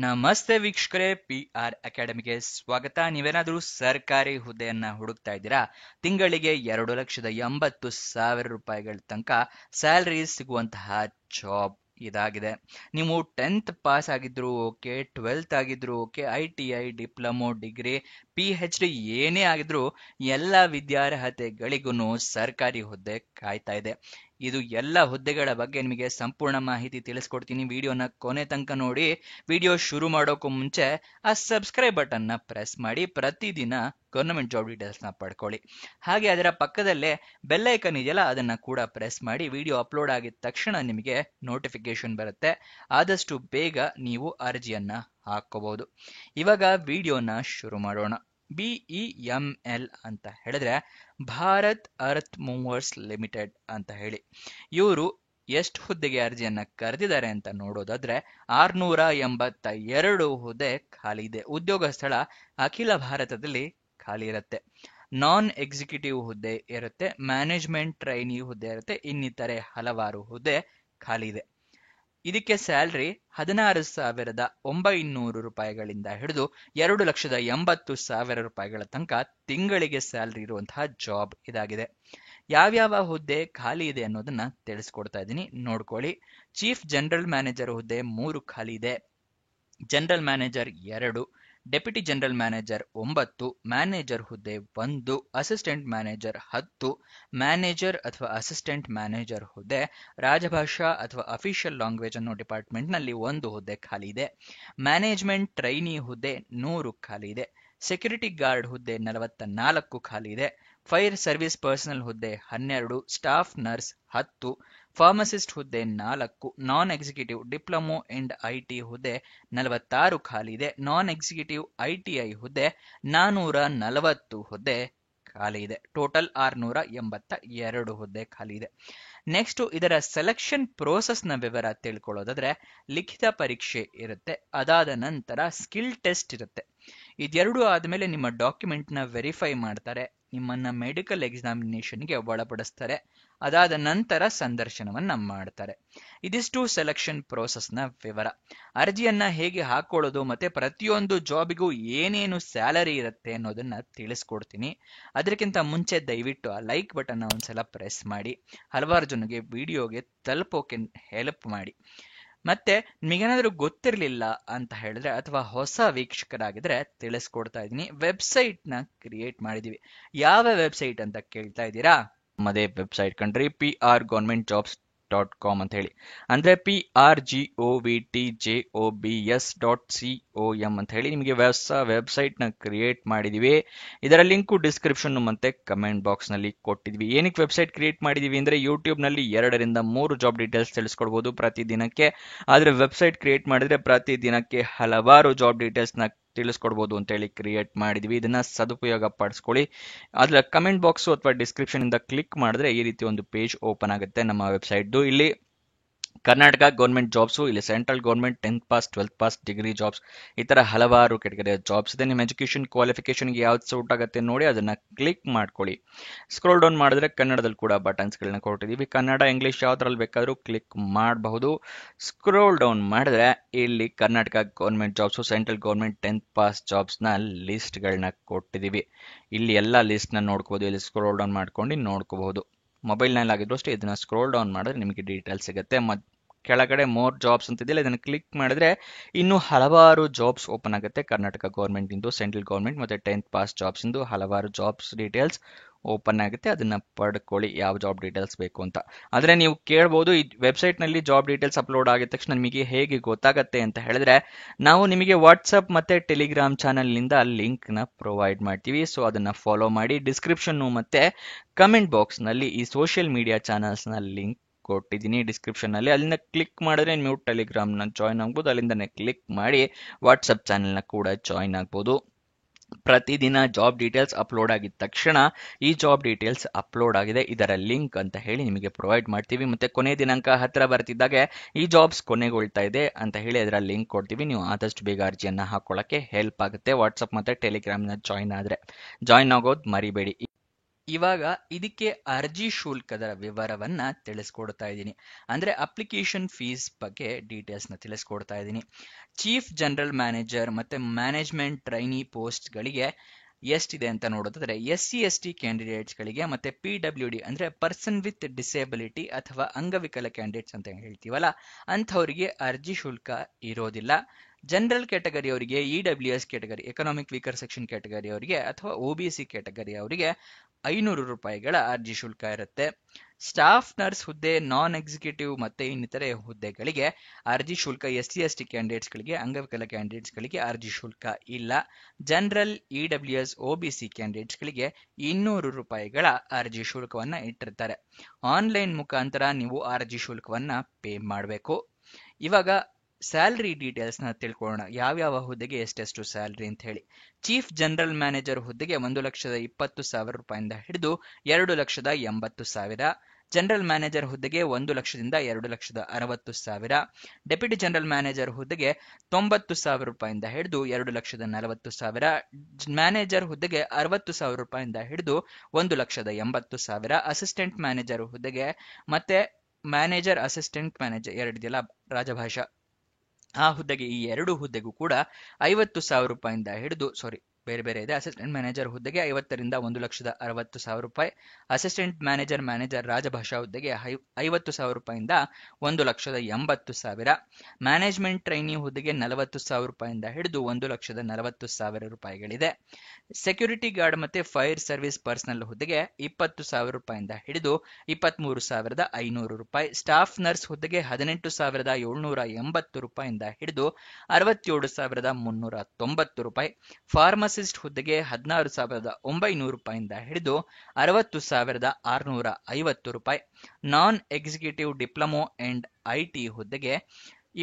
ನಮಸ್ತೆ ವೀಕ್ಷಕರೇ, PR ಅಕಾಡೆಮಿಗೆ ಸ್ವಾಗತ. ನೀವೇನಾದ್ರೂ ಸರ್ಕಾರಿ ಹುದ್ದೆಯನ್ನ ಹುಡುಕ್ತಾ ಇದ್ದೀರಾ? ತಿಂಗಳಿಗೆ 2,80,000 ರೂಪಾಯಿಗಳ ತನಕ ಸ್ಯಾಲರಿ ಸಿಗುವಂತಹ ಜಾಬ್ ಇದಾಗಿದೆ. ನೀವು 10th ಪಾಸ್ ಆಗಿದ್ರು ಓಕೆ, 12th ಆಗಿದ್ರು okay, ITI, diploma, degree, PhD ಏನೇ ಆಗಿದ್ರು ಎಲ್ಲ ವಿದ್ಯಾರ್ಹತೆಗಳಿಗೂ ಸರ್ಕಾರಿ ಹುದ್ದೆ ಕಾಯ್ತಾ ಇದೆ. ಇದು ಎಲ್ಲ ಹುದ್ದೆಗಳ ಬಗ್ಗೆ ನಿಮಗೆ ಸಂಪೂರ್ಣ ಮಾಹಿತಿ ತಿಳಿಸ್ಕೊಡ್ತೀನಿ. ವಿಡಿಯೋನ ಕೊನೆ ತನಕ ನೋಡಿ. ವಿಡಿಯೋ ಶುರು ಮಾಡೋಕ್ಕೂ ಮುಂಚೆ ಆ ಸಬ್ಸ್ಕ್ರೈಬ್ ಬಟನ್ ನ ಪ್ರೆಸ್ ಮಾಡಿ ಪ್ರತಿದಿನ ಗವರ್ನಮೆಂಟ್ ಜಾಬ್ ಡೀಟೇಲ್ಸ್ ನ ಪಡ್ಕೊಳ್ಳಿ. ಹಾಗೆ ಅದರ ಪಕ್ಕದಲ್ಲೇ ಬೆಲ್ ಐಕನ್ ಇದೆಯಲ್ಲ, ಅದನ್ನ ಕೂಡ ಪ್ರೆಸ್ ಮಾಡಿ. ವಿಡಿಯೋ ಅಪ್ಲೋಡ್ ಆಗಿದ ತಕ್ಷಣ ನಿಮಗೆ ನೋಟಿಫಿಕೇಶನ್ ಬರುತ್ತೆ. ಆದಷ್ಟು ಬೇಗ ನೀವು ಅರ್ಜಿಯನ್ನ ಹಾಕೋಬಹುದು. ಇವಾಗ ವಿಡಿಯೋನ ಶುರು ಮಾಡೋಣ. BEML ಅಂತ ಹೇಳಿದ್ರೆ ಭಾರತ್ ಅರ್ತ್ ಮೂವರ್ಸ್ ಲಿಮಿಟೆಡ್ ಅಂತ ಹೇಳಿ. ಇವರು ಎಷ್ಟು ಹುದ್ದೆಗೆ ಅರ್ಜಿಯನ್ನ ಕರೆದಿದ್ದಾರೆ ಅಂತ ನೋಡೋದಾದ್ರೆ 682 ಹುದ್ದೆ ಖಾಲಿ ಇದೆ. ಉದ್ಯೋಗ ಸ್ಥಳ ಅಖಿಲ ಭಾರತದಲ್ಲಿ ಖಾಲಿ ಇರುತ್ತೆ. ನಾನ್ ಎಕ್ಸಿಕ್ಯೂಟಿವ್ ಹುದ್ದೆ ಇರುತ್ತೆ, ಮ್ಯಾನೇಜ್ಮೆಂಟ್ ಟ್ರೈನಿ ಹುದ್ದೆ ಇರುತ್ತೆ, ಇನ್ನಿತರೆ ಹಲವಾರು ಹುದ್ದೆ ಖಾಲಿ ಇದೆ. ಇದಕ್ಕೆ ಸ್ಯಾಲ್ರಿ 16,900 ರೂಪಾಯಿಗಳಿಂದ ಹಿಡಿದು 2,80,000 ರೂಪಾಯಿಗಳ ತನಕ ತಿಂಗಳಿಗೆ ಸ್ಯಾಲ್ರಿ ಇರುವಂತಹ ಜಾಬ್ ಇದಾಗಿದೆ. ಯಾವ್ಯಾವ ಹುದ್ದೆ ಖಾಲಿ ಇದೆ ಅನ್ನೋದನ್ನ ತಿಳಿಸ್ಕೊಡ್ತಾ ಇದ್ದೀನಿ, ನೋಡ್ಕೊಳ್ಳಿ. ಚೀಫ್ ಜನರಲ್ ಮ್ಯಾನೇಜರ್ ಹುದ್ದೆ 3 ಖಾಲಿ ಇದೆ. General manager 2, deputy general manager 9, manager ಹುದ್ದೆ 1, ಅಸಿಸ್ಟೆಂಟ್ ಮ್ಯಾನೇಜರ್ 10, ಮ್ಯಾನೇಜರ್ ಅಥವಾ ಅಸಿಸ್ಟೆಂಟ್ ಮ್ಯಾನೇಜರ್ ಹುದ್ದೆ ರಾಜಭಾಷಾ ಅಥವಾ ಅಫಿಷಿಯಲ್ ಲ್ಯಾಂಗ್ವೇಜ್ ಅನ್ನೋ ಡಿಪಾರ್ಟ್ಮೆಂಟ್ ನಲ್ಲಿ 1 ಹುದ್ದೆ ಖಾಲಿ ಇದೆ. ಮ್ಯಾನೇಜ್ಮೆಂಟ್ ಟ್ರೈನಿ ಹುದ್ದೆ 100 ಖಾಲಿ ಇದೆ. ಸೆಕ್ಯೂರಿಟಿ ಗಾರ್ಡ್ ಹುದ್ದೆ 44 ಖಾಲಿ ಇದೆ. ಫೈರ್ ಸರ್ವಿಸ್ ಪರ್ಸನಲ್ ಹುದ್ದೆ 12, ಸ್ಟಾಫ್ ನರ್ಸ್ 10, ಫಾರ್ಮಸಿಸ್ಟ್ ಹುದ್ದೆ 4, ನಾನ್ ಎಕ್ಸಿಕ್ಯೂಟಿವ್ ಡಿಪ್ಲೊಮೊ ಅಂಡ್ IT ಹುದ್ದೆ 46 ಖಾಲಿ ಇದೆ. ನಾನ್ ಎಕ್ಸಿಕ್ಯೂಟಿವ್ ITI ಹುದ್ದೆ 440 ಹುದ್ದೆ ಖಾಲಿ ಇದೆ. ಟೋಟಲ್ 682 ಹುದ್ದೆ ಖಾಲಿ ಇದೆ. ನೆಕ್ಸ್ಟ್ ಇದರ ಸೆಲೆಕ್ಷನ್ ಪ್ರೋಸೆಸ್ ನ ವಿವರ ತಿಳ್ಕೊಳ್ಳೋದಾದ್ರೆ, ಲಿಖಿತ ಪರೀಕ್ಷೆ ಇರುತ್ತೆ, ಅದಾದ ನಂತರ ಸ್ಕಿಲ್ ಟೆಸ್ಟ್ ಇರುತ್ತೆ. ಇದೆರಡು ಆದ್ಮೇಲೆ ನಿಮ್ಮ ಡಾಕ್ಯುಮೆಂಟ್ ನ ವೆರಿಫೈ ಮಾಡ್ತಾರೆ, ನಿಮ್ಮನ್ನ ಮೆಡಿಕಲ್ ಎಕ್ಸಾಮಿನೇಷನ್ಗೆ ಒಳಪಡಿಸ್ತಾರೆ, ಅದಾದ ನಂತರ ಸಂದರ್ಶನವನ್ನ ಮಾಡ್ತಾರೆ. ಇದಿಷ್ಟು ಸೆಲೆಕ್ಷನ್ ಪ್ರೋಸೆಸ್ ನ ವಿವರ. ಅರ್ಜಿಯನ್ನ ಹೇಗೆ ಹಾಕೊಳ್ಳೋದು ಮತ್ತೆ ಪ್ರತಿಯೊಂದು ಜಾಬಿಗೂ ಏನೇನು ಸ್ಯಾಲರಿ ಇರುತ್ತೆ ಅನ್ನೋದನ್ನ ತಿಳಿಸ್ಕೊಡ್ತೀನಿ. ಅದಕ್ಕಿಂತ ಮುಂಚೆ ದಯವಿಟ್ಟು ಆ ಲೈಕ್ ಬಟನ್ ಒಂದ್ಸಲ ಪ್ರೆಸ್ ಮಾಡಿ, ಹಲವಾರು ಜನಗೆ ವಿಡಿಯೋಗೆ ತಲುಪೋಕೆ ಹೆಲ್ಪ್ ಮಾಡಿ. ಮತ್ತೆ ನಿಮಗೇನಾದ್ರೂ ಗೊತ್ತಿರಲಿಲ್ಲ ಅಂತ ಹೇಳಿದ್ರೆ ಅಥವಾ ಹೊಸ ವೀಕ್ಷಕರಾಗಿದ್ರೆ ತಿಳಿಸ್ಕೊಡ್ತಾ ಇದ್ದೀನಿ. ವೆಬ್ಸೈಟ್ ನ ಕ್ರಿಯೇಟ್ ಮಾಡಿದೀವಿ. ಯಾವ ವೆಬ್ಸೈಟ್ ಅಂತ ಕೇಳ್ತಾ ಇದ್ದೀರಾ? ನಮ್ಮದೇ ವೆಬ್ಸೈಟ್ ಕಂಡ್ರಿ, prgovernmentjobs.com ಅಂತ ಹೇಳಿ. ಅಂದ್ರೆ prgovtjobs.com ಅಂತ ಹೇಳಿ ನಿಮಗೆ ಹೊಸ ವೆಬ್ಸೈಟ್ ನ ಕ್ರಿಯೇಟ್ ಮಾಡಿದೀವಿ. ಇದರ ಲಿಂಕ್ ಡಿಸ್ಕ್ರಿಪ್ಷನ್ ಮತ್ತೆ ಕಮೆಂಟ್ ಬಾಕ್ಸ್ ನಲ್ಲಿ ಕೊಟ್ಟಿದ್ವಿ. ಏನಕ್ಕೆ ವೆಬ್ಸೈಟ್ ಕ್ರಿಯೇಟ್ ಮಾಡಿದೀವಿ ಅಂದ್ರೆ ಯೂಟ್ಯೂಬ್ ನಲ್ಲಿ 2 ರಿಂದ 3 ಜಾಬ್ ಡೀಟೇಲ್ಸ್ ತಿಳಿಸ್ಕೊಡ್ಬೋದು ಪ್ರತಿದಿನಕ್ಕೆ. ಆದ್ರೆ ವೆಬ್ಸೈಟ್ ಕ್ರಿಯೇಟ್ ಮಾಡಿದ್ರೆ ಪ್ರತಿದಿನಕ್ಕೆ ಹಲವಾರು ಜಾಬ್ ಡೀಟೇಲ್ಸ್ ನ ತಿಳಿಸ್ಕೊಡ್ಬೋದು ಅಂತ ಹೇಳಿ ಕ್ರಿಯೇಟ್ ಮಾಡಿದ್ವಿ. ಇದನ್ನ ಸದುಪಯೋಗ ಪಡಿಸ್ಕೊಳ್ಳಿ. ಅದ್ರ ಕಮೆಂಟ್ ಬಾಕ್ಸ್ ಅಥವಾ ಡಿಸ್ಕ್ರಿಪ್ಷನ್ ಇಂದ ಕ್ಲಿಕ್ ಮಾಡಿದ್ರೆ ಈ ರೀತಿ ಒಂದು ಪೇಜ್ ಓಪನ್ ಆಗುತ್ತೆ ನಮ್ಮ ವೆಬ್ಸೈಟ್. ಇಲ್ಲಿ ಕರ್ನಾಟಕ ಗೌರ್ಮೆಂಟ್ ಜಾಬ್ಸು, ಇಲ್ಲಿ central government 10th pass 12th pass degree jobs, ಈ ತರ ಹಲವಾರು ಕೆಟಗರಿಯ ಜಾಬ್ಸ್ ಇದೆ. ನಿಮ್ಮ ಎಜುಕೇಶನ್ ಕ್ವಾಲಿಫಿಕೇಶನ್ಗೆ ಯಾವ್ದು ಸೂಟ್ ಆಗುತ್ತೆ ನೋಡಿ ಅದನ್ನ ಕ್ಲಿಕ್ ಮಾಡ್ಕೊಳ್ಳಿ. ಸ್ಕ್ರೋಲ್ ಡೌನ್ ಮಾಡಿದ್ರೆ ಕನ್ನಡದಲ್ಲಿ ಕೂಡ ಬಟನ್ಸ್ ಗಳನ್ನ ಕೊಟ್ಟಿದೀವಿ. ಕನ್ನಡ ಇಂಗ್ಲಿಷ್ ಯಾವ್ದ್ರಲ್ಲಿ ಬೇಕಾದ್ರೂ ಕ್ಲಿಕ್ ಮಾಡಬಹುದು. ಸ್ಕ್ರೋಲ್ ಡೌನ್ ಮಾಡಿದ್ರೆ ಇಲ್ಲಿ Karnataka government jobs, central government 10th pass jobs ನ ಲಿಸ್ಟ್ ಗಳನ್ನ ಕೊಟ್ಟಿದೀವಿ. ಇಲ್ಲಿ ಎಲ್ಲಾ ಲಿಸ್ಟ್ ನ ನೋಡ್ಕೋಬಹುದು. ಇಲ್ಲಿ ಸ್ಕ್ರೋಲ್ ಡೌನ್ ಮಾಡ್ಕೊಂಡು ನೋಡ್ಕೋಬಹುದು. ಮೊಬೈಲ್ ನಲ್ಲಿ ಆಗಿದ್ರು ಅಷ್ಟೇ ಇದನ್ನ ಸ್ಕ್ರೋಲ್ ಡೌನ್ ಮಾಡಿದ್ರೆ ನಿಮಗೆ ಡೀಟೇಲ್ಸ್ ಸಿಗುತ್ತೆ. ಕೆಳಗಡೆ ಮೋರ್ ಜಾಬ್ಸ್ ಅಂತ ಇದೆಯಲ್ಲ, ಇದನ್ನ ಕ್ಲಿಕ್ ಮಾಡಿದ್ರೆ ಇನ್ನು ಹಲವಾರು ಜಾಬ್ಸ್ ಓಪನ್ ಆಗುತ್ತೆ. ಕರ್ನಾಟಕ ಗೌರ್ಮೆಂಟ್ ಇಂದು, ಸೆಂಟ್ರಲ್ ಗೌರ್ಮೆಂಟ್ ಮತ್ತೆ 10th ಪಾಸ್ ಜಾಬ್ಸ್ ಇಂದು ಹಲವಾರು ಜಾಬ್ಸ್ ಡೀಟೇಲ್ಸ್ ಓಪನ್ ಆಗುತ್ತೆ. ಅದನ್ನ ಪಡ್ಕೊಳ್ಳಿ ಯಾವ ಜಾಬ್ ಡೀಟೇಲ್ಸ್ ಬೇಕು ಅಂತ. ಆದ್ರೆ ನೀವು ಕೇಳಬಹುದು, ಈ ವೆಬ್ಸೈಟ್ ನಲ್ಲಿ ಜಾಬ್ ಡೀಟೇಲ್ಸ್ ಅಪ್ಲೋಡ್ ಆಗಿದ ತಕ್ಷಣ ನಿಮಗೆ ಹೇಗೆ ಗೊತ್ತಾಗತ್ತೆ ಅಂತ ಹೇಳಿದ್ರೆ, ನಾವು ನಿಮಗೆ ವಾಟ್ಸ್ಆಪ್ ಮತ್ತೆ ಟೆಲಿಗ್ರಾಮ್ ಚಾನೆಲ್ ನಿಂದ ಲಿಂಕ್ ನ ಪ್ರೊವೈಡ್ ಮಾಡ್ತೀವಿ. ಸೊ ಅದನ್ನ ಫಾಲೋ ಮಾಡಿ. ಡಿಸ್ಕ್ರಿಪ್ಷನ್ ಮತ್ತೆ ಕಮೆಂಟ್ ಬಾಕ್ಸ್ ನಲ್ಲಿ ಈ ಸೋಷಿಯಲ್ ಮೀಡಿಯಾ ಚಾನೆಲ್ಸ್ ನ ಲಿಂಕ್ ಕೊಟ್ಟಿದ್ದೀನಿ ಡಿಸ್ಕ್ರಿಪ್ಷನ್ ನಲ್ಲಿ. ಅಲ್ಲಿಂದ ಕ್ಲಿಕ್ ಮಾಡಿದ್ರೆ ನೀವು ಟೆಲಿಗ್ರಾಮ್ ನ ಜಾಯ್ನ್ ಆಗ್ಬೋದು. ಅಲ್ಲಿಂದನೇ ಕ್ಲಿಕ್ ಮಾಡಿ ವಾಟ್ಸ್ಆಪ್ ಚಾನೆಲ್ ನ ಕೂಡ ಜಾಯ್ನ್ ಆಗ್ಬೋದು. ಪ್ರತಿದಿನ ಜಾಬ್ ಡೀಟೇಲ್ಸ್ ಅಪ್ಲೋಡ್ ಆಗಿದ ತಕ್ಷಣ ಈ ಜಾಬ್ ಡೀಟೇಲ್ಸ್ ಅಪ್ಲೋಡ್ ಆಗಿದೆ, ಇದರ ಲಿಂಕ್ ಅಂತ ಹೇಳಿ ನಿಮಗೆ ಪ್ರೊವೈಡ್ ಮಾಡ್ತೀವಿ. ಮತ್ತೆ ಕೊನೆ ದಿನಾಂಕ ಹತ್ರ ಬರ್ತಿದ್ದಾಗೆ ಈ ಜಾಬ್ಸ್ ಕೊನೆಗೊಳ್ತಾ ಇದೆ ಅಂತ ಹೇಳಿ ಅದರ ಲಿಂಕ್ ಕೊಡ್ತೀವಿ. ನೀವು ಆದಷ್ಟು ಬೇಗ ಅರ್ಜಿಯನ್ನ ಹಾಕೊಳ್ಳಕ್ಕೆ ಹೆಲ್ಪ್ ಆಗುತ್ತೆ. ವಾಟ್ಸ್ಆಪ್ ಮತ್ತೆ ಟೆಲಿಗ್ರಾಮ್ ನ ಜಾಯ್ನ್ ಆಗೋದು ಮರಿಬೇಡಿ. ಇವಾಗ ಇದಕ್ಕೆ ಅರ್ಜಿ ಶುಲ್ಕದ ವಿವರವನ್ನ ತಿಳಿಸ್ಕೊಡ್ತಾ ಇದ್ದೀನಿ. ಅಂದ್ರೆ ಅಪ್ಲಿಕೇಶನ್ ಫೀಸ್ ಬಗ್ಗೆ ಡೀಟೇಲ್ಸ್ ನ ತಿಳಿಸ್ಕೊಡ್ತಾ ಇದ್ದೀನಿ. ಚೀಫ್ ಜನರಲ್ ಮ್ಯಾನೇಜರ್ ಮತ್ತೆ ಮ್ಯಾನೇಜ್ಮೆಂಟ್ ಟ್ರೈನಿ ಪೋಸ್ಟ್ ಗಳಿಗೆ ಎಷ್ಟಿದೆ ಅಂತ ನೋಡೋದಾದ್ರೆ SC ST ಕ್ಯಾಂಡಿಡೇಟ್ಸ್ ಗಳಿಗೆ ಮತ್ತೆ PWD ಅಂದ್ರೆ ಪರ್ಸನ್ ವಿತ್ ಡಿಸೇಬಿಲಿಟಿ ಅಥವಾ ಅಂಗವಿಕಲ ಕ್ಯಾಂಡಿಡೇಟ್ಸ್ ಅಂತ ಹೇಳ್ತೀವಲ್ಲ, ಅಂಥವರಿಗೆ ಅರ್ಜಿ ಶುಲ್ಕ ಇರೋದಿಲ್ಲ. ಜನರಲ್ ಕ್ಯಾಟಗರಿ ಅವರಿಗೆ, EWS category economic weaker section category ಅವರಿಗೆ ಅಥವಾ OBC ಕ್ಯಾಟಗರಿ ಅವರಿಗೆ 500 ರೂಪಾಯಿಗಳ ಅರ್ಜಿ ಶುಲ್ಕ ಇರುತ್ತೆ. ಸ್ಟಾಫ್ ನರ್ಸ್ ಹುದ್ದೆ, ನಾನ್ ಎಕ್ಸಿಕ್ಯೂಟಿವ್ ಮತ್ತೆ ಇನ್ನಿತರೆ ಹುದ್ದೆಗಳಿಗೆ ಅರ್ಜಿ ಶುಲ್ಕ SC ST ಕ್ಯಾಂಡಿಡೇಟ್ಸ್ ಗಳಿಗೆ, ಅಂಗವಿಕಲ ಕ್ಯಾಂಡಿಡೇಟ್ಸ್ ಗಳಿಗೆ ಅರ್ಜಿ ಶುಲ್ಕ ಇಲ್ಲ. ಜನರಲ್, EWS, OBC ಕ್ಯಾಂಡಿಡೇಟ್ಸ್ ಗಳಿಗೆ 200 ರೂಪಾಯಿಗಳ ಅರ್ಜಿ ಶುಲ್ಕವನ್ನ ಇಟ್ಟಿರ್ತಾರೆ. ಆನ್ಲೈನ್ ಮುಖಾಂತರ ನೀವು ಅರ್ಜಿ ಶುಲ್ಕವನ್ನ ಪೇ ಮಾಡಬೇಕು. ಇವಾಗ ಸ್ಯಾಲರಿ ಡೀಟೇಲ್ಸ್ ನ ತಿಳ್ಕೊಳ್ಳೋಣ. ಯಾವ್ಯಾವ ಹುದ್ದೆಗೆ ಎಷ್ಟೆಷ್ಟು ಸ್ಯಾಲರಿ ಅಂತ ಹೇಳಿ. ಚೀಫ್ ಜನರಲ್ ಮ್ಯಾನೇಜರ್ ಹುದ್ದೆಗೆ 1,20,000 ರೂಪಾಯಿಂದ ಹಿಡಿದು 2,80,000. ಜನರಲ್ ಮ್ಯಾನೇಜರ್ ಹುದ್ದೆಗೆ 1 ಲಕ್ಷದಿಂದ 2,60,000. ಡೆಪ್ಯೂಟಿ ಜನರಲ್ ಮ್ಯಾನೇಜರ್ ಹುದ್ದೆಗೆ 90,000 ರೂಪಾಯಿಂದ ಹಿಡಿದು 2,40,000. ಮ್ಯಾನೇಜರ್ ಹುದ್ದೆಗೆ 60,000 ರೂಪಾಯಿಂದ ಹಿಡಿದು 1,80,000. ಅಸಿಸ್ಟೆಂಟ್ ಮ್ಯಾನೇಜರ್ ಹುದ್ದೆಗೆ ಮತ್ತೆ ಮ್ಯಾನೇಜರ್, ಅಸಿಸ್ಟೆಂಟ್ ಮ್ಯಾನೇಜರ್ ಎರಡಿದೆಯಲ್ಲ ರಾಜಭಾಷಾ, ಆ ಹುದ್ದೆಗೆ, ಈ ಎರಡು ಹುದ್ದೆಗೂ ಕೂಡ 50,000 ರೂಪಾಯಿಂದ ಹಿಡಿದು ಬೇರೆ ಬೇರೆ ಇದೆ. ಅಸಿಸ್ಟೆಂಟ್ ಮ್ಯಾನೇಜರ್ ಹುದ್ದೆಗೆ 50ರಿಂದ 1,60,000 ರೂಪಾಯಿ. ಅಸಿಸ್ಟೆಂಟ್ ಮ್ಯಾನೇಜರ್ ರಾಜಭಾಷಾ ಹುದ್ದೆಗೆ 50,000 ರೂಪಾಯಿಂದ 1,80,000. ಮ್ಯಾನೇಜ್ಮೆಂಟ್ ಟ್ರೈನಿ ಹುದ್ದೆಗೆ 40,000 ರೂಪಾಯಿಂದ ಹಿಡಿದು 1,40,000 ರೂಪಾಯಿಗಳಿದೆ. ಸೆಕ್ಯೂರಿಟಿ ಗಾರ್ಡ್ ಮತ್ತೆ ಫೈರ್ ಸರ್ವಿಸ್ ಪರ್ಸನಲ್ ಹುದ್ದೆಗೆ 20,000 ರೂಪಾಯಿಂದ ಹಿಡಿದು 23,500 ರೂಪಾಯಿ. ಸ್ಟಾಫ್ ನರ್ಸ್ ಹುದ್ದೆಗೆ 18,780 ರೂಪಾಯಿಂದ ಹಿಡಿದು 67,390 ರೂಪಾಯಿ. ಫಾರ್ಮಸಿಸ್ಟ್ ಹುದ್ದೆಗೆ 16,900 ರೂಪಾಯಿಂದ ಹಿಡಿದು 60,650 ರೂಪಾಯಿ. ನಾನ್ ಎಕ್ಸಿಕ್ಯೂಟಿವ್ ಡಿಪ್ಲೊಮೊ ಅಂಡ್ IT ಹುದ್ದೆಗೆ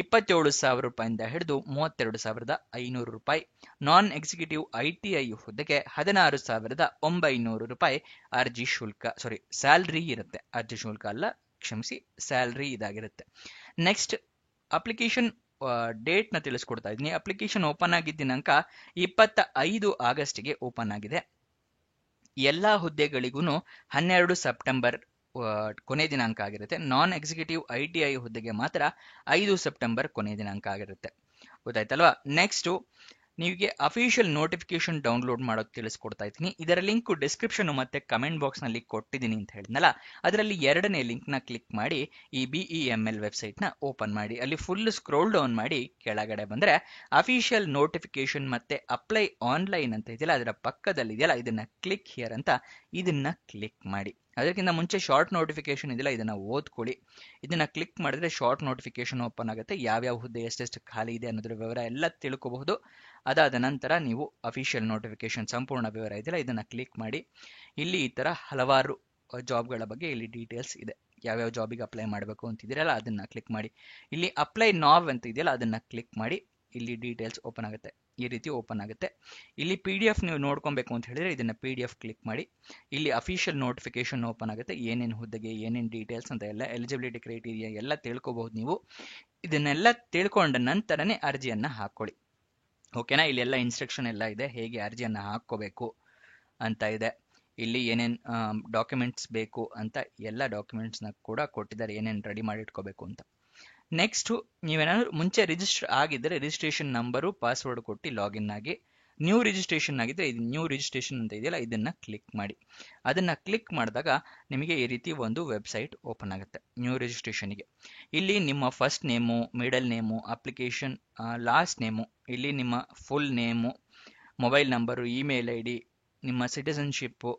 27,000 ರೂಪಾಯಿಂದ ಹಿಡಿದು 32,500 ರೂಪಾಯಿ. ನಾನ್ ಎಕ್ಸಿಕ್ಯೂಟಿವ್ ITI ಹುದ್ದೆಗೆ 16,900 ರೂಪಾಯಿ ಅರ್ಜಿ ಶುಲ್ಕ, ಸ್ಯಾಲ್ರಿ ಇರುತ್ತೆ. ಅರ್ಜಿ ಶುಲ್ಕ ಅಲ್ಲ, ಕ್ಷಮಿಸಿ, ಸ್ಯಾಲ್ರಿ ಇದಾಗಿರುತ್ತೆ. ನೆಕ್ಸ್ಟ್ ಅಪ್ಲಿಕೇಶನ್ ಡೇಟ್ ನ ತಿಳಿಸ್ಕೊಡ್ತಾ ಇದ್ದೀನಿ. ಅಪ್ಲಿಕೇಶನ್ ಓಪನ್ ಆಗಿದ್ದ ದಿನಾಂಕ 25 ಆಗಸ್ಟ್ಗೆ ಓಪನ್ ಆಗಿದೆ. ಎಲ್ಲಾ ಹುದ್ದೆಗಳಿಗೂ 12 ಸೆಪ್ಟೆಂಬರ್ ಕೊನೆ ದಿನಾಂಕ ಆಗಿರುತ್ತೆ. ನಾನ್ ಎಕ್ಸಿಕ್ಯೂಟಿವ್ ITI ಹುದ್ದೆಗೆ ಮಾತ್ರ 5 ಸೆಪ್ಟೆಂಬರ್ ಕೊನೆ ದಿನಾಂಕ ಆಗಿರುತ್ತೆ. ಗೊತ್ತಾಯ್ತಲ್ವಾ? ನೆಕ್ಸ್ಟ್ ನಿಮಗೆ ಅಫಿಷಿಯಲ್ ನೋಟಿಫಿಕೇಶನ್ ಡೌನ್ಲೋಡ್ ಮಾಡೋದು ತಿಳಿಸ್ಕೊಡ್ತಾ ಇದ್ದೀನಿ. ಇದರ ಲಿಂಕ್ ಡಿಸ್ಕ್ರಿಪ್ಷನ್ ಮತ್ತೆ ಕಮೆಂಟ್ ಬಾಕ್ಸ್ ನಲ್ಲಿ ಕೊಟ್ಟಿದ್ದೀನಿ ಅಂತ ಹೇಳಿದ್ನಲ್ಲ, ಅದರಲ್ಲಿ 2ನೇ ಲಿಂಕ್ ನ ಕ್ಲಿಕ್ ಮಾಡಿ ಈ BEML ವೆಬ್ಸೈಟ್ ನ ಓಪನ್ ಮಾಡಿ. ಅಲ್ಲಿ ಫುಲ್ ಸ್ಕ್ರೋಲ್ ಡೌನ್ ಮಾಡಿ ಕೆಳಗಡೆ ಬಂದ್ರೆ ಅಫಿಷಿಯಲ್ ನೋಟಿಫಿಕೇಶನ್ ಮತ್ತೆ ಅಪ್ಲೈ ಆನ್ಲೈನ್ ಅಂತ ಇದೆಯಲ್ಲ, ಅದರ ಪಕ್ಕದಲ್ಲಿ ಇದೆಯಲ್ಲ, ಇದನ್ನ ಕ್ಲಿಕ್ ಹಿಯರ್ ಅಂತ ಇದನ್ನ ಕ್ಲಿಕ್ ಮಾಡಿ. ಅದಕ್ಕಿಂತ ಮುಂಚೆ ಶಾರ್ಟ್ ನೋಟಿಫಿಕೇಶನ್ ಇದೆಯಲ್ಲ, ಇದನ್ನ ಓದ್ಕೊಳ್ಳಿ. ಇದನ್ನ ಕ್ಲಿಕ್ ಮಾಡಿದ್ರೆ ಶಾರ್ಟ್ ನೋಟಿಫಿಕೇಶನ್ ಓಪನ್ ಆಗುತ್ತೆ. ಯಾವ್ಯಾವ ಹುದ್ದೆ ಎಷ್ಟೆಷ್ಟು ಖಾಲಿ ಇದೆ ಅನ್ನೋದ್ರ ವಿವರ ಎಲ್ಲ ತಿಳ್ಕೋಬಹುದು. ಅದಾದ ನಂತರ ನೀವು ಅಫಿಷಿಯಲ್ ನೋಟಿಫಿಕೇಶನ್ ಸಂಪೂರ್ಣ ವಿವರ ಇದೆಯಲ್ಲ, ಇದನ್ನ ಕ್ಲಿಕ್ ಮಾಡಿ. ಇಲ್ಲಿ ಈ ತರ ಹಲವಾರು ಜಾಬ್ಗಳ ಬಗ್ಗೆ ಇಲ್ಲಿ ಡೀಟೇಲ್ಸ್ ಇದೆ. ಯಾವ್ಯಾವ ಜಾಬಿಗೆ ಅಪ್ಲೈ ಮಾಡಬೇಕು ಅಂತಿದ್ದೀರಲ್ಲ ಅದನ್ನ ಕ್ಲಿಕ್ ಮಾಡಿ. ಇಲ್ಲಿ ಅಪ್ಲೈ ನಾವ್ ಅಂತ ಇದೆಯಲ್ಲ, ಅದನ್ನ ಕ್ಲಿಕ್ ಮಾಡಿ. ಇಲ್ಲಿ ಡೀಟೇಲ್ಸ್ ಓಪನ್ ಆಗುತ್ತೆ. ಈ ರೀತಿ ಓಪನ್ ಆಗುತ್ತೆ. ಇಲ್ಲಿ PDF ನೀವು ನೋಡ್ಕೊಬೇಕು ಅಂತ ಹೇಳಿದ್ರೆ ಇದನ್ನ PDF ಕ್ಲಿಕ್ ಮಾಡಿ. ಇಲ್ಲಿ ಅಫಿಷಿಯಲ್ ನೋಟಿಫಿಕೇಶನ್ ಓಪನ್ ಆಗುತ್ತೆ. ಏನೇನು ಹುದ್ದೆಗೆ ಏನೇನು ಡೀಟೇಲ್ಸ್ ಅಂತ ಎಲ್ಲ, ಎಲಿಜಿಬಿಲಿಟಿ ಕ್ರೈಟೀರಿಯಾ ಎಲ್ಲ ತಿಳ್ಕೋಬಹುದು ನೀವು. ಇದನ್ನೆಲ್ಲ ತಿಳ್ಕೊಂಡ ನಂತರನೇ ಅರ್ಜಿಯನ್ನ ಹಾಕೊಳ್ಳಿ. ಓಕೆನಾ? ಇಲ್ಲಿ ಎಲ್ಲ ಇನ್ಸ್ಟ್ರಕ್ಷನ್ ಎಲ್ಲ ಇದೆ, ಹೇಗೆ ಅರ್ಜಿಯನ್ನ ಹಾಕೋಬೇಕು ಅಂತ ಇದೆ. ಇಲ್ಲಿ ಏನೇನ್ ಡಾಕ್ಯುಮೆಂಟ್ಸ್ ಬೇಕು ಅಂತ ಎಲ್ಲ ಡಾಕ್ಯುಮೆಂಟ್ಸ್ ನ ಕೂಡ ಕೊಟ್ಟಿದ್ದಾರೆ, ಏನೇನು ರೆಡಿ ಮಾಡಿ ಇಟ್ಕೋಬೇಕು ಅಂತ. ನೆಕ್ಸ್ಟ್ ನೀವೇನಾದ್ರು ಮುಂಚೆ ರಿಜಿಸ್ಟರ್ ಆಗಿದ್ರೆ ರಿಜಿಸ್ಟ್ರೇಷನ್ ನಂಬರು, ಪಾಸ್ವರ್ಡ್ ಕೊಟ್ಟು ಲಾಗಿನ್ ಆಗಿ. ನ್ಯೂ ರಿಜಿಸ್ಟ್ರೇಷನ್ ಆಗಿದ್ರೆ ಇದು ನ್ಯೂ ರಿಜಿಸ್ಟ್ರೇಷನ್ ಅಂತ ಇದೆಯಲ್ಲ, ಇದನ್ನ ಕ್ಲಿಕ್ ಮಾಡಿ. ಅದನ್ನ ಕ್ಲಿಕ್ ಮಾಡಿದಾಗ ನಿಮಗೆ ಈ ರೀತಿ ಒಂದು ವೆಬ್ಸೈಟ್ ಓಪನ್ ಆಗುತ್ತೆ ನ್ಯೂ ರಿಜಿಸ್ಟ್ರೇಷನ್ಗೆ. ಇಲ್ಲಿ ನಿಮ್ಮ first name, middle name, application last name, ಇಲ್ಲಿ ನಿಮ್ಮ full name, mobile number, email ID, ನಿಮ್ಮ ಸಿಟಿಸನ್ಶಿಪ್ಪು,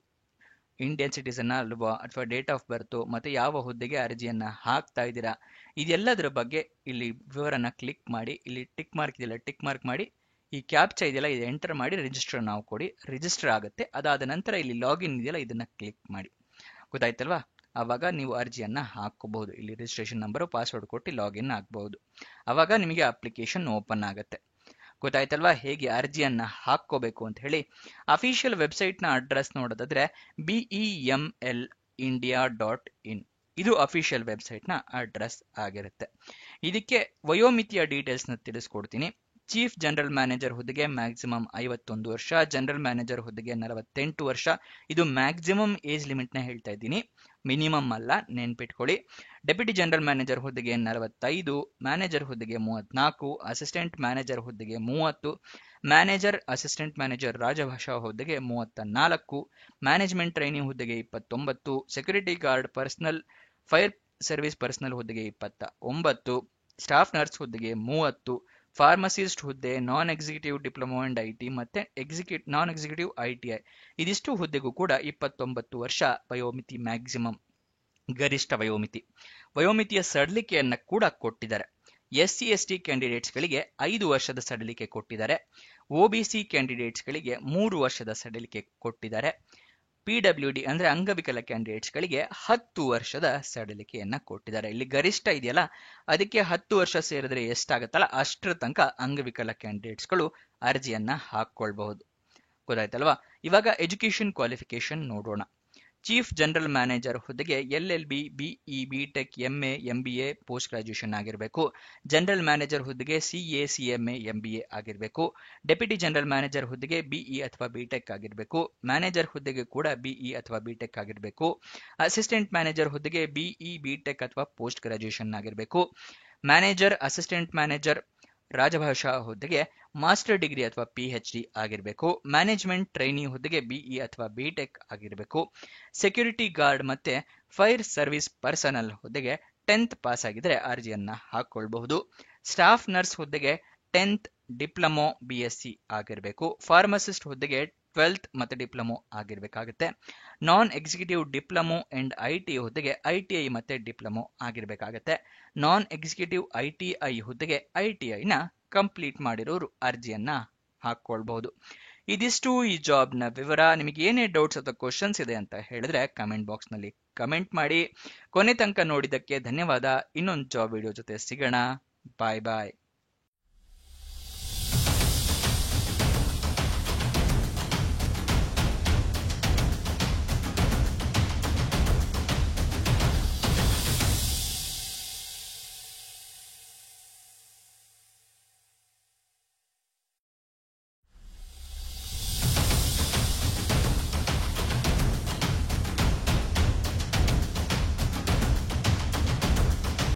ಇಂಡಿಯನ್ ಸಿಟಿಸನ್ ಅಲ್ವಾ ಅಥವಾ ಡೇಟ್ ಆಫ್ ಬರ್ತು, ಮತ್ತೆ ಯಾವ ಹುದ್ದೆಗೆ ಅರ್ಜಿಯನ್ನ ಹಾಕ್ತಾ ಇದ್ದೀರಾ, ಇದೆಲ್ಲದರ ಬಗ್ಗೆ ಇಲ್ಲಿ ವಿವರನ ಕ್ಲಿಕ್ ಮಾಡಿ. ಇಲ್ಲಿ ಟಿಕ್ ಮಾರ್ಕ್ ಇದೆಯಲ್ಲ, ಟಿಕ್ ಮಾರ್ಕ್ ಮಾಡಿ. ಈ ಕ್ಯಾಪ್ಚಾ ಇದೆಯಲ್ಲ, ಇದು ಎಂಟರ್ ಮಾಡಿ ರಿಜಿಸ್ಟರ್ ನಾವು ಕೊಡಿ. ರಿಜಿಸ್ಟರ್ ಆಗುತ್ತೆ. ಅದಾದ ನಂತರ ಇಲ್ಲಿ ಲಾಗಿನ್ ಇದೆಯಲ್ಲ, ಇದನ್ನ ಕ್ಲಿಕ್ ಮಾಡಿ. ಗೊತ್ತಾಯ್ತಲ್ವಾ? ಅವಾಗ ನೀವು ಅರ್ಜಿಯನ್ನ ಹಾಕೋಬಹುದು. ಇಲ್ಲಿ ರಿಜಿಸ್ಟ್ರೇಷನ್ ನಂಬರು, ಪಾಸ್ವರ್ಡ್ ಕೊಟ್ಟು ಲಾಗಿನ್ ಆಗಬಹುದು. ಅವಾಗ ನಿಮಗೆ ಅಪ್ಲಿಕೇಶನ್ ಓಪನ್ ಆಗುತ್ತೆ. ಗೊತ್ತಾಯ್ತಲ್ವಾ ಹೇಗೆ ಅರ್ಜಿಯನ್ನ ಹಾಕೋಬೇಕು ಅಂತ ಹೇಳಿ. ಅಫಿಷಿಯಲ್ ವೆಬ್ಸೈಟ್ ನ ಅಡ್ರೆಸ್ ನೋಡೋದಾದ್ರೆ BEMLindia.in, ಇದು ಅಫಿಷಿಯಲ್ ವೆಬ್ಸೈಟ್ ನ ಅಡ್ರೆಸ್ ಆಗಿರುತ್ತೆ. ಇದಕ್ಕೆ ವಯೋಮಿತಿಯ ಡೀಟೇಲ್ಸ್ ನ ತಿಳಿಸ್ಕೊಡ್ತೀನಿ. ಚೀಫ್ ಜನರಲ್ ಮ್ಯಾನೇಜರ್ ಹುದ್ದೆಗೆ ಮ್ಯಾಕ್ಸಿಮಮ್ 51 ವರ್ಷ, ಜನರಲ್ ಮ್ಯಾನೇಜರ್ ಹುದ್ದೆಗೆ 48 ವರ್ಷ. ಇದು ಮ್ಯಾಕ್ಸಿಮಮ್ ಏಜ್ ಲಿಮಿಟ್ ನ ಹೇಳ್ತಾ ಇದ್ದೀನಿ, ಮಿನಿಮಮ್ ಅಲ್ಲ, ನೆನ್ಪಿಟ್ಕೊಳ್ಳಿ. ಡೆಪ್ಯೂಟಿ ಜನರಲ್ ಮ್ಯಾನೇಜರ್ ಹುದ್ದೆಗೆ 45, ಮ್ಯಾನೇಜರ್ ಹುದ್ದೆಗೆ 34, ಅಸಿಸ್ಟೆಂಟ್ ಮ್ಯಾನೇಜರ್ ಹುದ್ದೆಗೆ 30, ಮ್ಯಾನೇಜರ್ ಅಸಿಸ್ಟೆಂಟ್ ಮ್ಯಾನೇಜರ್ ರಾಜಭಾಷಾ ಹುದ್ದೆಗೆ 34, ಮ್ಯಾನೇಜ್ಮೆಂಟ್ ಟ್ರೈನಿ ಹುದ್ದೆಗೆ 29, security guard personnel fire service personnel ಹುದ್ದೆಗೆ 29, ಸ್ಟಾಫ್ ನರ್ಸ್ ಹುದ್ದೆಗೆ 30, ಫಾರ್ಮಸಿಸ್ಟ್ ಹುದ್ದೆ, non executive diploma and IT ಮತ್ತೆ ನಾನ್ ಎಕ್ಸಿಕ್ಯೂಟಿವ್ ಐಟಿಐ ಇದಿಷ್ಟು ಹುದ್ದೆಗೂ ಕೂಡ 29 ವರ್ಷ ವಯೋಮಿತಿ ಮ್ಯಾಕ್ಸಿಮಮ್, ಗರಿಷ್ಠ ವಯೋಮಿತಿ. ವಯೋಮಿತಿಯ ಸಡಿಲಿಕೆಯನ್ನ ಕೂಡ ಕೊಟ್ಟಿದ್ದಾರೆ. SC/ST ಕ್ಯಾಂಡಿಡೇಟ್ಸ್ಗಳಿಗೆ 5 ವರ್ಷದ ಸಡಿಲಿಕೆ ಕೊಟ್ಟಿದ್ದಾರೆ. OBC ಕ್ಯಾಂಡಿಡೇಟ್ಸ್ಗಳಿಗೆ 3 ವರ್ಷದ ಸಡಿಲಿಕೆ ಕೊಟ್ಟಿದ್ದಾರೆ. PWD ಅಂದ್ರೆ ಅಂಗವಿಕಲ ಕ್ಯಾಂಡಿಡೇಟ್ಸ್ಗಳಿಗೆ 10 ವರ್ಷದ ಸಡಿಲಿಕೆಯನ್ನ ಕೊಟ್ಟಿದ್ದಾರೆ. ಇಲ್ಲಿ ಗರಿಷ್ಠ ಇದೆಯಲ್ಲ, ಅದಕ್ಕೆ 10 ವರ್ಷ ಸೇರಿದ್ರೆ ಎಷ್ಟಾಗತ್ತಲ್ಲ ಅಷ್ಟರ ತನಕ ಅಂಗವಿಕಲ ಕ್ಯಾಂಡಿಡೇಟ್ಸ್ಗಳು ಅರ್ಜಿಯನ್ನ ಹಾಕೊಳ್ಬಹುದು. ಗೊತ್ತಾಯ್ತಲ್ವಾ? ಇವಾಗ ಎಜುಕೇಶನ್ ಕ್ವಾಲಿಫಿಕೇಶನ್ ನೋಡೋಣ. ಚೀಫ್ ಜನರಲ್ ಮ್ಯಾನೇಜರ್ ಹುದ್ದೆಗೆ LLB, BE, BTech, MA, MBA post graduation ಆಗಿರಬೇಕು. ಜನರಲ್ ಮ್ಯಾನೇಜರ್ ಹುದ್ದೆಗೆ CA, CMA, MBA ಆಗಿರಬೇಕು. ಡೆಪ್ಯೂಟಿ ಜನರಲ್ ಮ್ಯಾನೇಜರ್ ಹುದ್ದೆಗೆ BE ಅಥವಾ BTech ಆಗಿರಬೇಕು. ಮ್ಯಾನೇಜರ್ ಹುದ್ದೆಗೆ ಕೂಡ BE ಅಥವಾ BTech ಆಗಿರಬೇಕು. ಅಸಿಸ್ಟೆಂಟ್ ಮ್ಯಾನೇಜರ್ ಹುದ್ದೆಗೆ BE, BTech ಅಥವಾ ಪೋಸ್ಟ್ ಗ್ರಾಜ್ಯುಯೇಷನ್ ಆಗಿರಬೇಕು. ಮ್ಯಾನೇಜರ್ ಅಸಿಸ್ಟೆಂಟ್ ಮ್ಯಾನೇಜರ್ ರಾಜಭಾಷಾ ಹುದ್ದೆಗೆ ಮಾಸ್ಟರ್ ಡಿಗ್ರಿ ಅಥವಾ PhD ಆಗಿರಬೇಕು. ಮ್ಯಾನೇಜ್ಮೆಂಟ್ ಟ್ರೈನಿ ಹುದ್ದೆಗೆ BE ಅಥವಾ BTech ಆಗಿರಬೇಕು. ಸೆಕ್ಯೂರಿಟಿ ಗಾರ್ಡ್ ಮತ್ತೆ ಫೈರ್ ಸರ್ವಿಸ್ ಪರ್ಸನಲ್ ಹುದ್ದೆಗೆ 10th ಪಾಸ್ ಆಗಿದ್ರೆ ಅರ್ಜಿಯನ್ನ ಹಾಕೊಳ್ಬಹುದು. ಸ್ಟಾಫ್ ನರ್ಸ್ ಹುದ್ದೆಗೆ 10th ಡಿಪ್ಲೊಮೊ BSc ಆಗಿರಬೇಕು. ಫಾರ್ಮಸಿಸ್ಟ್ ಹುದ್ದೆಗೆ 12th ಮತ್ತೆ ಡಿಪ್ಲೊಮೊ ಆಗಿರ್ಬೇಕಾಗುತ್ತೆ. Non executive diploma and IT ಹುದ್ದೆಗೆ ITI ಮತ್ತೆ ಡಿಪ್ಲೊಮೊ ಆಗಿರ್ಬೇಕಾಗತ್ತೆ. ನಾನ್ ಎಕ್ಸಿಕ್ಯೂಟಿವ್ ITI ಹುದ್ದೆಗೆ ITI ನ ಕಂಪ್ಲೀಟ್ ಮಾಡಿರೋರು ಅರ್ಜಿಯನ್ನ ಹಾಕೊಳ್ಬಹುದು. ಇದಿಷ್ಟು ಈ ಜಾಬ್ ನ ವಿವರ. ನಿಮಗೆ ಏನೇ ಡೌಟ್ಸ್ ಅಥವಾ ಕ್ವಶನ್ಸ್ ಇದೆ ಅಂತ ಹೇಳಿದ್ರೆ ಕಮೆಂಟ್ ಬಾಕ್ಸ್ ನಲ್ಲಿ ಕಮೆಂಟ್ ಮಾಡಿ. ಕೊನೆ ತನಕ ನೋಡಿದ್ದಕ್ಕೆ ಧನ್ಯವಾದ. ಇನ್ನೊಂದು ಜಾಬ್ ವಿಡಿಯೋ ಜೊತೆ ಸಿಗೋಣ. ಬಾಯ್ ಬಾಯ್.